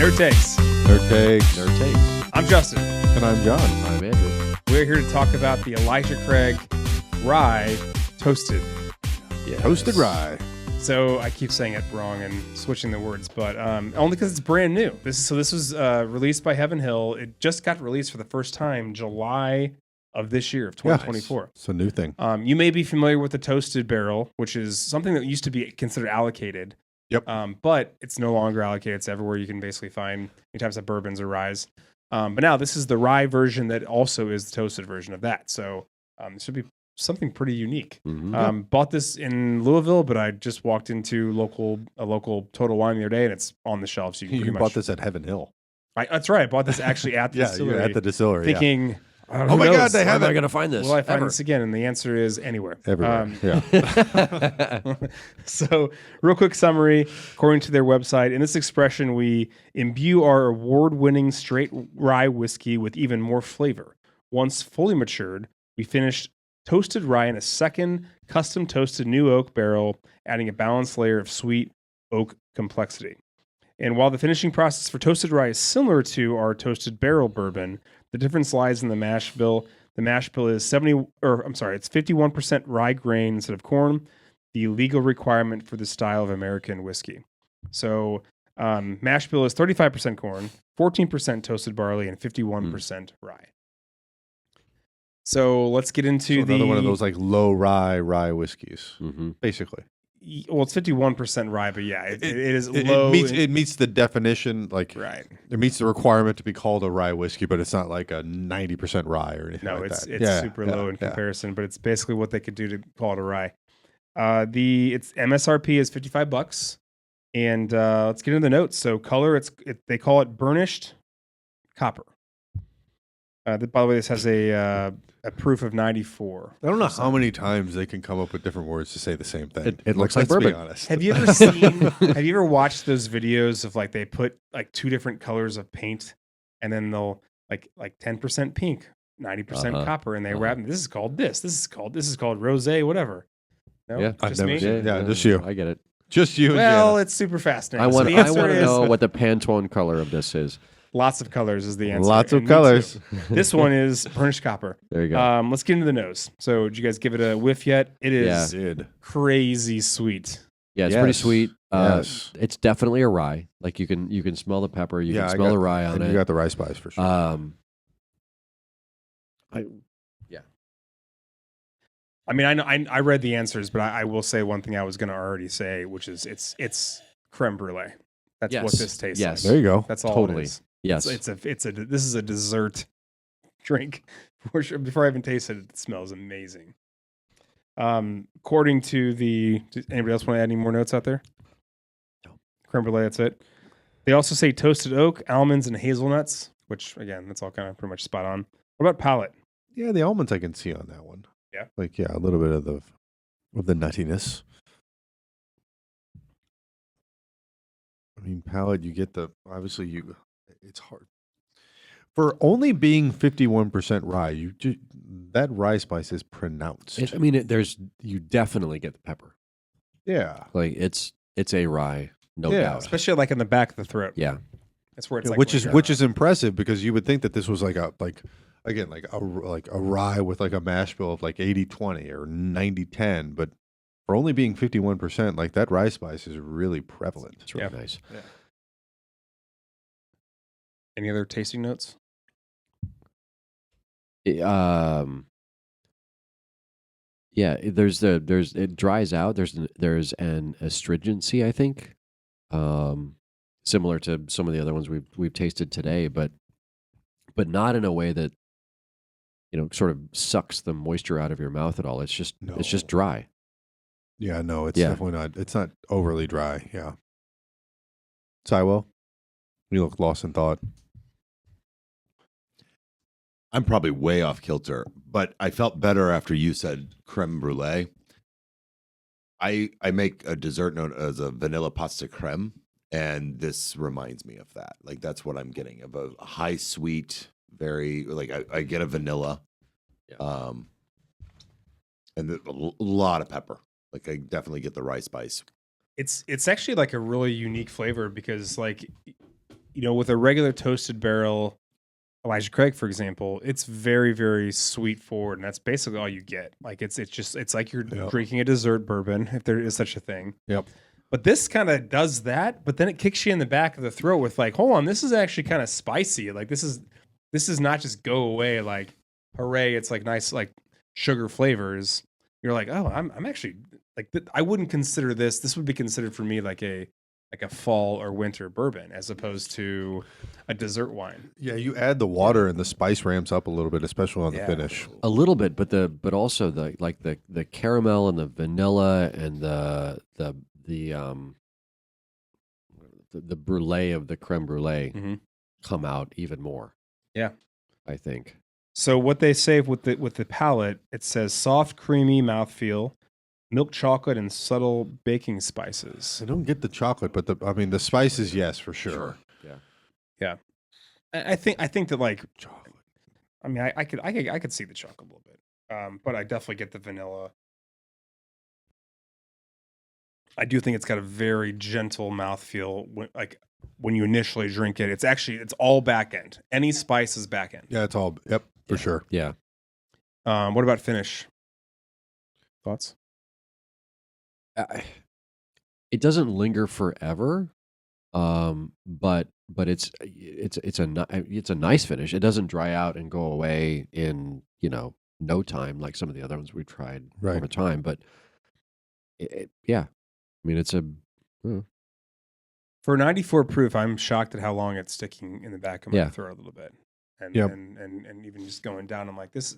Nerd Takes. Nerd Takes. Nerd Takes. I'm Justin. And I'm John. I'm Andrew. We're here to talk about the Elijah Craig Rye Toasted. Yes. Toasted Rye. So I keep saying it wrong and switching the words, but only because it's brand new. This was released by Heaven Hill. It just got released for the first time July of this year of 2024. Yes. It's a new thing. You may be familiar with the toasted barrel, which is something that used to be considered allocated. Yep. But it's no longer allocated. It's everywhere you can basically find any types of bourbons or ryes. But now this is the rye version that also is the toasted version of that. So it should be something pretty unique. Mm-hmm. Bought this in Louisville, but I just walked into a local Total Wine the other day, and it's on the shelves. So You bought this at Heaven Hill. That's right. I bought this actually at the distillery. Yeah, at the distillery. Thinking, Oh my God, they Where have am I it. going to find this? will I find ever? this again? And the answer is anywhere. Everywhere. So, real quick summary, according to their website, in this expression, we imbue our award-winning straight rye whiskey with even more flavor. Once fully matured, we finished toasted rye in a second custom toasted new oak barrel, adding a balanced layer of sweet oak complexity. And while the finishing process for toasted rye is similar to our toasted barrel bourbon, the difference lies in the mash bill. The mash bill is it's 51% rye grain instead of corn, the legal requirement for the style of American whiskey. So mash bill is 35% corn, 14% toasted barley, and 51% rye. So let's get into Another one of those like low rye whiskeys, Mm-hmm. basically. Well, it's 51% rye, but yeah, it is low. It meets the definition, like right. it meets the requirement to be called a rye whiskey, but it's not like a 90% rye or anything No, like it's that. super low in comparison, but it's basically what they could do to call it a rye. Its MSRP is $55, and let's get into the notes. So color, they call it burnished copper. By the way, this has a proof of 94. I don't know how many times they can come up with different words to say the same thing. It looks like let's bourbon. Be honest. Have you ever watched those videos of like they put like two different colors of paint and then they'll like 10% pink, 90% copper, and they wrap them. This is called rosé, whatever. No, Yeah, just I've never me? seen it. Yeah, just you. I get it. Just you and Well, Jana. it's super fascinating. I want So the answer to is know what the Pantone color of this is. lots of colors is the answer. Lots of And me too. colors. This one is burnished copper. There you go. Let's get into the nose. So, did you guys give it a whiff yet? It is Did. crazy sweet. Yeah, it's pretty Yes. sweet. Yes. It's definitely a rye. Like you can smell the pepper. You can smell the rye on and it. You got the rye spice for sure. I mean, I read the answers, but I will say one thing I was going to already say, which is it's creme brulee. That's Yes. what this tastes Yes. like. There you go. That's all Totally. it is. Yes. This is a dessert drink for sure. Before I even tasted it, it smells amazing. According to does anybody else want to add any more notes out there? No. Creme brulee, that's it. They also say toasted oak, almonds, and hazelnuts, which again, that's all kind of pretty much spot on. What about palate? Yeah, the almonds I can see on that one. Yeah. Like a little bit of the nuttiness. I mean, palate, you get it's hard. For only being 51% rye, that rye spice is pronounced. you definitely get the pepper. Yeah. Like it's a rye, no Yeah. doubt. Especially like in the back of the throat. Yeah. That's where it's Yeah, like which is impressive because you would think that this was like a rye with like a mash bill of like 80-20 or 90-10, but for only being 51%, like that rye spice is really prevalent. It's really nice. Any other tasting notes? Yeah, it dries out. There's an astringency, I think, similar to some of the other ones we've tasted today, but not in a way that sort of sucks the moisture out of your mouth at all. It's just dry. Yeah, no, it's definitely not. It's not overly dry. Yeah. Sywell, you look lost in thought. I'm probably way off kilter, but I felt better after you said creme brulee. I make a dessert known as a vanilla pasta creme, and this reminds me of that. Like that's what I'm getting, of a high sweet, very like I get a vanilla, and a lot of pepper. Like I definitely get the rye spice. It's actually like a really unique flavor because like with a regular toasted barrel, Elijah Craig, for example, it's very, very sweet forward, and that's basically all you get. Like it's like you're drinking a dessert bourbon, if there is such a thing. Yep. But this kind of does that, but then it kicks you in the back of the throat with like, hold on, this is actually kind of spicy. Like this is not just go away like, hooray, it's like nice like sugar flavors. You're like, oh, I'm actually like I wouldn't consider this. This would be considered for me like a fall or winter bourbon as opposed to a dessert wine. Yeah, you add the water and the spice ramps up a little bit, especially on the finish. A little bit, but also the caramel and the vanilla and the brulee of the creme brulee come out even more. Yeah, I think. So what they say with the palate, it says soft, creamy mouthfeel, milk chocolate, and subtle baking spices. I don't get the chocolate, but the spices, yes, for sure. Yeah. I think that like chocolate. I mean, I could see the chocolate a little bit, but I definitely get the vanilla. I do think it's got a very gentle mouthfeel when you initially drink it. It's all back end. Any spice is back end. Yeah, it's all for sure. Yeah. What about finish? Thoughts? It doesn't linger forever, but it's a nice finish. It doesn't dry out and go away in no time like some of the other ones we tried over time. But yeah, I mean it's a for 94 proof. I'm shocked at how long it's sticking in the back of my throat a little bit, and even just going down. I'm like, this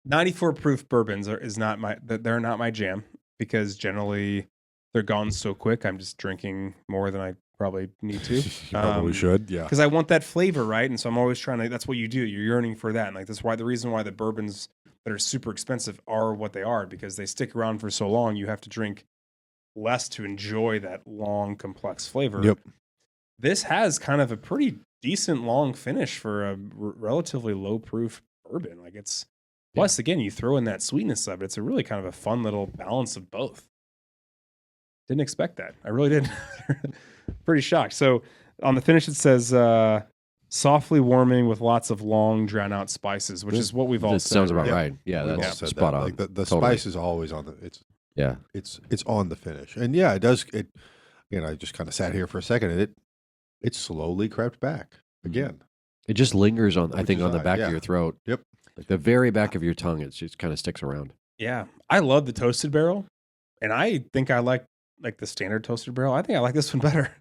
94 proof bourbons they're not my jam. Because generally they're gone so quick. I'm just drinking more than I probably need to. You probably should, yeah. Because I want that flavor, right? And so I'm always trying to. That's what you do. You're yearning for that, and like that's why the reason why the bourbons that are super expensive are what they are because they stick around for so long. You have to drink less to enjoy that long, complex flavor. Yep. This has kind of a pretty decent long finish for a relatively low proof bourbon. Like it's. Plus, again, you throw in that sweetness of it. It's a really kind of a fun little balance of both. Didn't expect that. I really didn't. Pretty shocked. So on the finish, it says softly warming with lots of long, drawn-out spices, which is what we've all said. Sounds about right. Yeah, that's spot on. Like the totally. spice is always on it's on the finish. And yeah, it does. I just kind of sat here for a second, and it slowly crept back again. It just lingers on, I think, on the back of your throat. Yep. Like the very back of your tongue, it just kind of sticks around. Yeah. I love the toasted barrel. And I think I like the standard toasted barrel. I think I like this one better.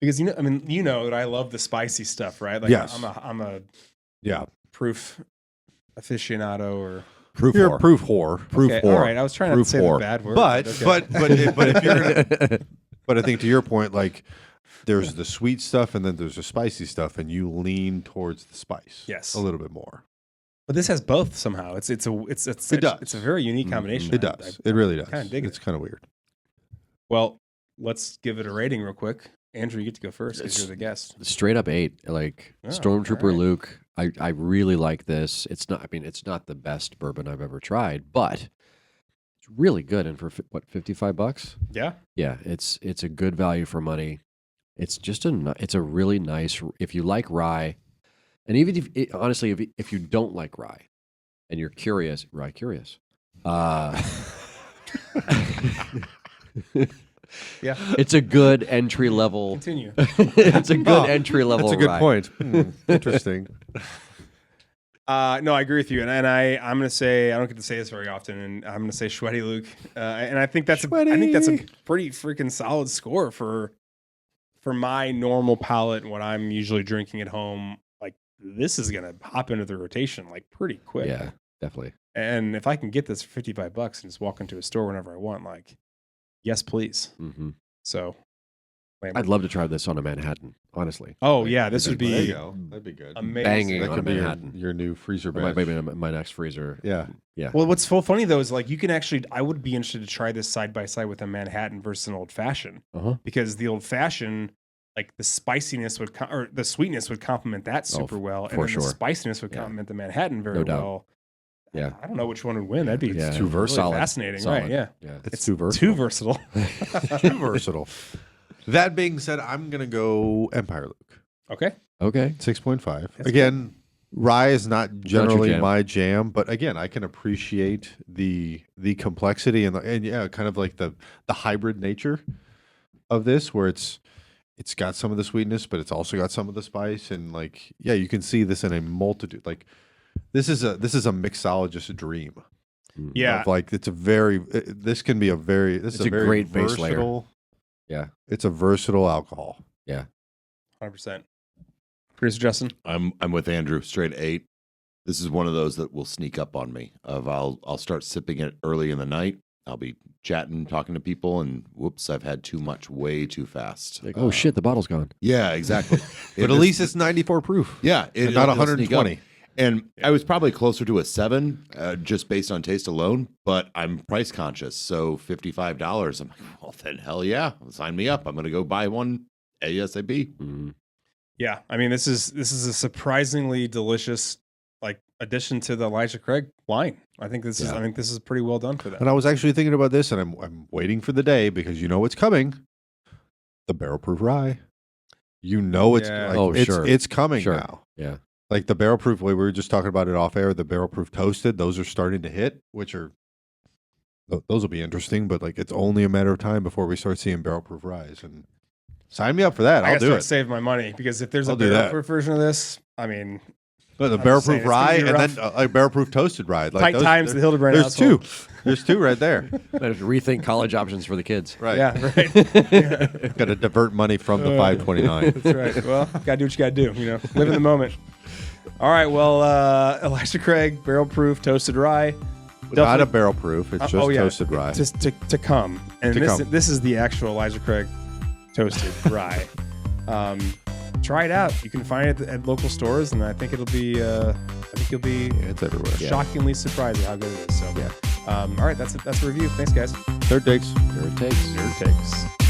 Because that I love the spicy stuff, right? Like yes. I'm a proof aficionado or proof whore. Proof whore. Proof whore. All right. I was trying not to say the bad word. But if you're gonna but I think to your point, like there's the sweet stuff and then there's the spicy stuff, and you lean towards the spice. Yes. A little bit more. But this has both somehow. It's a very unique combination. It does. It really does. Kind of dig it. It's kind of weird. Well, let's give it a rating real quick. Andrew, you get to go first because you're the guest. Straight up 8. Like Stormtrooper Luke, I really like this. It's not the best bourbon I've ever tried, but it's really good. And for what, $55? Yeah. Yeah, it's a good value for money. It's just it's a really nice, if you like rye. And even if you don't like rye and you're curious, yeah, it's a good entry level. Continue. It's a good entry level. That's a good rye. point. Interesting. No, I agree with you, and I'm going to say I don't get to say this very often, and I'm going to say Schweddy Luke, and I think that's a pretty freaking solid score for my normal palate and what I'm usually drinking at home. This is going to hop into the rotation like pretty quick. Yeah, definitely. And if I can get this for $55 and just walk into a store whenever I want, like, yes, please. Mm-hmm. So I'd love to try this on a Manhattan, honestly. Oh, yeah, this would be That'd be good. amazing. Banging That on a could be Manhattan. your new freezer Might batch. be my next freezer. Yeah. Yeah. Well, what's so funny, though, is like you can actually, I would be interested to try this side by side with a Manhattan versus an old fashioned. Because the old fashioned, like the spiciness or the sweetness would complement that super well, and then the spiciness would complement the Manhattan very well. Yeah, I don't know which one would win. That'd be too versatile. Really fascinating, Solid. right? Yeah, It's too versatile. Too versatile. Too versatile. That being said, I'm gonna go Empire Luke. Okay. Okay. 6.5. That's Again, rye is not generally jam. my jam, but again, I can appreciate the complexity and yeah, kind of like the hybrid nature of this, where it's got some of the sweetness, but it's also got some of the spice, and like yeah, you can see this in a multitude. Like this is a mixologist's dream. Yeah. Of, like it's a very this can be a very this It's is a a very great base layer. versatile. Yeah. It's a versatile alcohol. 100%. Producer Justin. I'm with Andrew. Straight 8. This is one of those that will sneak up on me. I'll start sipping it early in the night. I'll be chatting, talking to people, and whoops, I've had too much way too fast. Like, oh shit, the bottle's gone. Yeah, exactly. But at least it's 94 proof. yeah, And not it'll sneak up. 120. And I was probably closer to a 7, just based on taste alone. But I'm price conscious, so $55. I'm like, well, then hell yeah, sign me up. I'm gonna go buy one ASAP. Mhm. Yeah. I mean, this is a surprisingly delicious like addition to the Elijah Craig line. I think this is pretty well done for that. And I was actually thinking about this, and I'm waiting for the day because you know what's coming. The barrel proof rye. You know it's Yeah. like, Oh, it's sure. it's coming Sure. now. Yeah. Like the barrel proof, we were just talking about it off air. The barrel proof toasted, those are starting to hit, which are those will be interesting. But like it's only a matter of time before we start seeing barrel proof ryes. And sign me up for that. I I'll gotta do start it. saving my money because if there's I'll a do that. barrel proof version of this, I mean, But the I'm barrel just saying, proof it's gonna rye be and rough. then a barrel proof toasted rye. Like tight those- times the Hildebrand There's household. two. There's two right there. Better rethink college options for the kids. Right. Yeah, right. Got to divert money from the 529. That's right. Well, gotta do what you gotta do. You know, live in the moment. All right. Well, Elijah Craig, barrel proof toasted rye. Not a barrel proof. It's just toasted rye. Just to come. And this is the actual Elijah Craig toasted rye. Try it out. You can find it at local stores, and I think it'll be. You'll be It's everywhere. shockingly surprised at how good it is. So, all right. That's it. That's the review. Thanks, guys. Third takes. Here it takes. Your takes.